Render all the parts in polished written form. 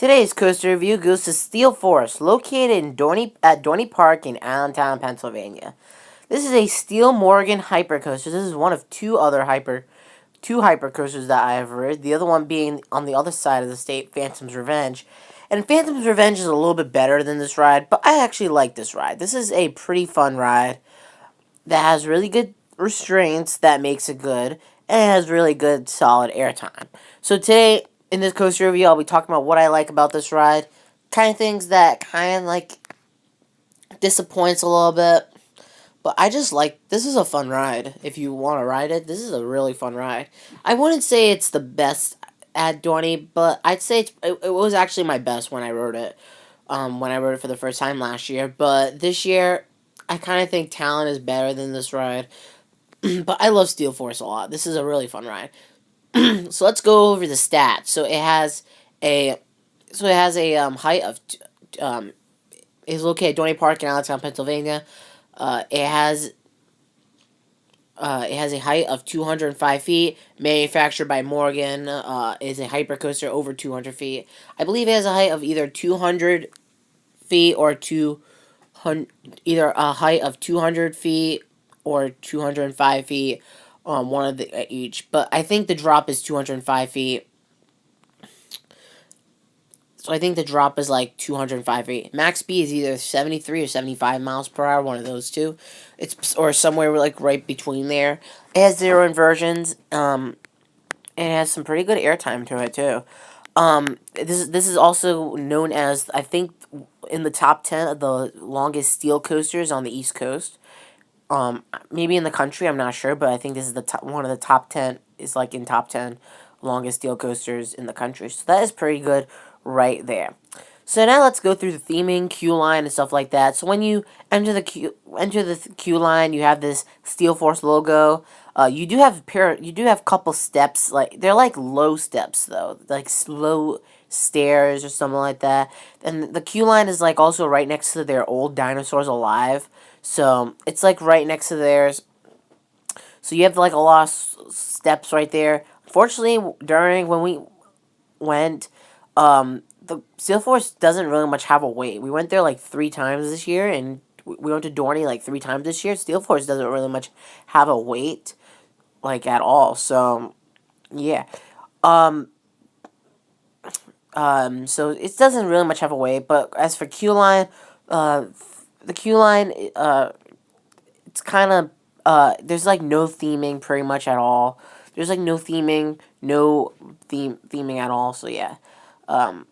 Today's coaster review goes to Steel Force, located in Dorney Park in Allentown, Pennsylvania. This is a Steel Morgan hypercoaster. This is one of two hypercoasters that I have ridden. The other one being on the other side of the state, Phantom's Revenge. And Phantom's Revenge is a little bit better than this ride, but I actually like this ride. This is a pretty fun ride that has really good restraints that makes it good, and it has really good solid airtime. So today, in this coaster review, I'll be talking about what I like about this ride, kind of things that kind of like disappoints a little bit, but I just like, this is a fun ride. If you want to ride it, this is a really fun ride. I wouldn't say it's the best at Dorney, but I'd say it was actually my best when I rode it. When I rode it for the first time last year, but this year, I kind of think Talon is better than this ride. But I love Steel Force a lot. This is a really fun ride. So let's go over the stats. So a height of is located at Dorney Park in Allentown, Pennsylvania. It has a height of 205 feet. Manufactured by Morgan. Is a hypercoaster over 200 feet. I believe it has a height of either 200 feet or either a height of 200 feet or 205 feet, one of the each. But I think the drop is 205 feet. So I think the drop is like 205 feet. Max speed is either 73 or 75 miles per hour, one of those two. Or somewhere like right between there. It has zero inversions. And it has some pretty good airtime to it too. This is also known as, I think, in the top 10 of the longest steel coasters on the East Coast. Maybe in the country, I'm not sure, but I think this is one of the top 10, is like in top 10 longest steel coasters in the country. So that is pretty good right there. So now let's go through the theming, queue line, and stuff like that. So when you enter the queue line, you have this Steel Force logo. You do have couple steps, like they're like low steps though, like slow stairs or something like that. And the queue line is like also right next to their old Dinosaurs Alive. So it's like right next to theirs. So you have like a lot of steps right there. Unfortunately, when we went, the Steel Force doesn't really much have a wait. We went there like 3 times this year, and we went to Dorney like 3 times this year. Steel Force doesn't really much have a wait, like at all. So yeah. So it doesn't really much have a wait. But as for queue line, the queue line, it's kind of, there's like no theming pretty much at all. There's like no theming at all. So yeah. So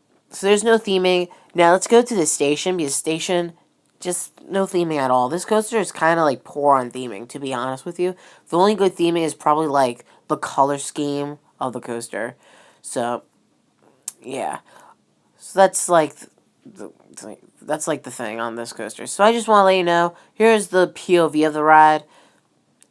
there's no theming. Now let's go to the station, because station, just no theming at all. This coaster is kind of like poor on theming, to be honest with you. The only good theming is probably like the color scheme of the coaster. So yeah. So that's like the thing on this coaster. So I just want to let you know, here's the POV of the ride.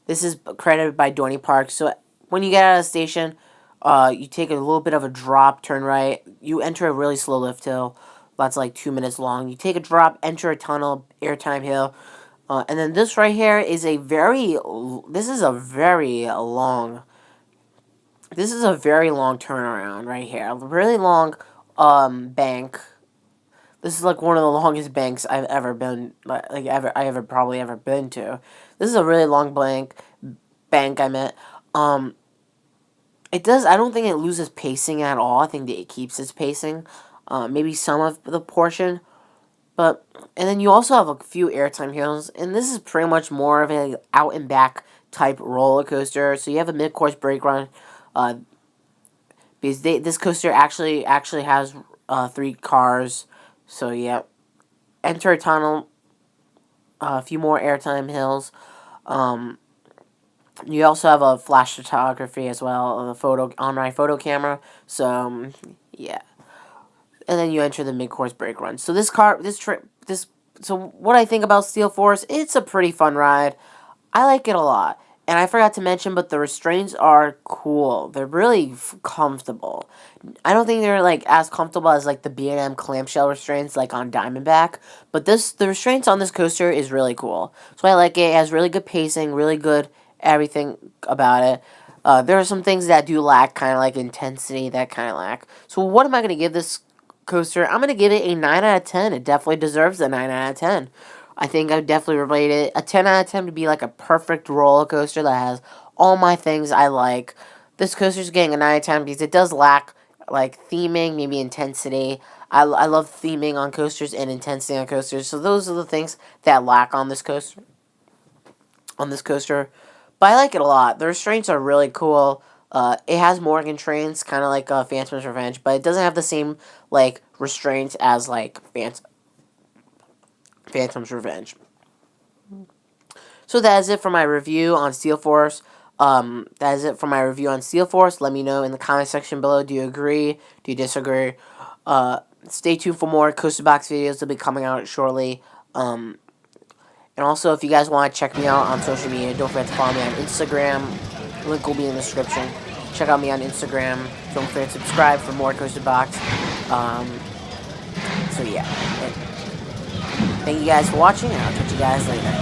This is credited by Dorney Park. So when you get out of the station, you take a little bit of a drop, turn right. You enter a really slow lift hill. That's like 2 minutes long. You take a drop, enter a tunnel, airtime hill. And then this right here is a very long turnaround right here. A really long bank. This is like one of the longest banks I've ever been, probably ever been to. This is a really long bank I meant. I don't think it loses pacing at all. I think that it keeps its pacing. Maybe some of the portion. And then you also have a few airtime hills. And this is pretty much more of a out and back type roller coaster. So you have a mid-course brake run. Because this coaster actually has 3 cars. So yeah. Enter a tunnel. A few more airtime hills. You also have a flash photography as well, on my photo camera. So yeah, and then you enter the mid-course brake run. So so what I think about Steel Force, it's a pretty fun ride. I like it a lot. And I forgot to mention, but the restraints are cool. They're really comfortable. I don't think they're like as comfortable as like the B&M clamshell restraints like on Diamondback, but the restraints on this coaster is really cool. So I like it. It has really good pacing, really good everything about it. There are some things that do lack, kind of like intensity, that kind of lack. So what am I going to give this coaster, I'm going to give it a 9 out of 10. It definitely deserves a 9 out of 10. I think I would definitely rate it a 10 out of 10 to be like a perfect roller coaster that has all my things I like. This coaster's getting a 9 out of 10 because it does lack like theming, maybe intensity. I love theming on coasters and intensity on coasters. So those are the things that lack on this coaster. But I like it a lot. The restraints are really cool. It has Morgan trains, kind of like Phantom's Revenge, but it doesn't have the same like restraints as like Phantom's Revenge. So that is it for my review on Steel Force. That is it for my review on Steel Force. Let me know in the comment section below. Do you agree? Do you disagree? Stay tuned for more Coaster Box videos. They'll be coming out shortly. And also, if you guys want to check me out on social media, don't forget to follow me on Instagram. Link will be in the description. Check out me on Instagram. Don't forget to subscribe for more Coaster Box. So yeah. Thank you guys for watching, and I'll catch you guys later.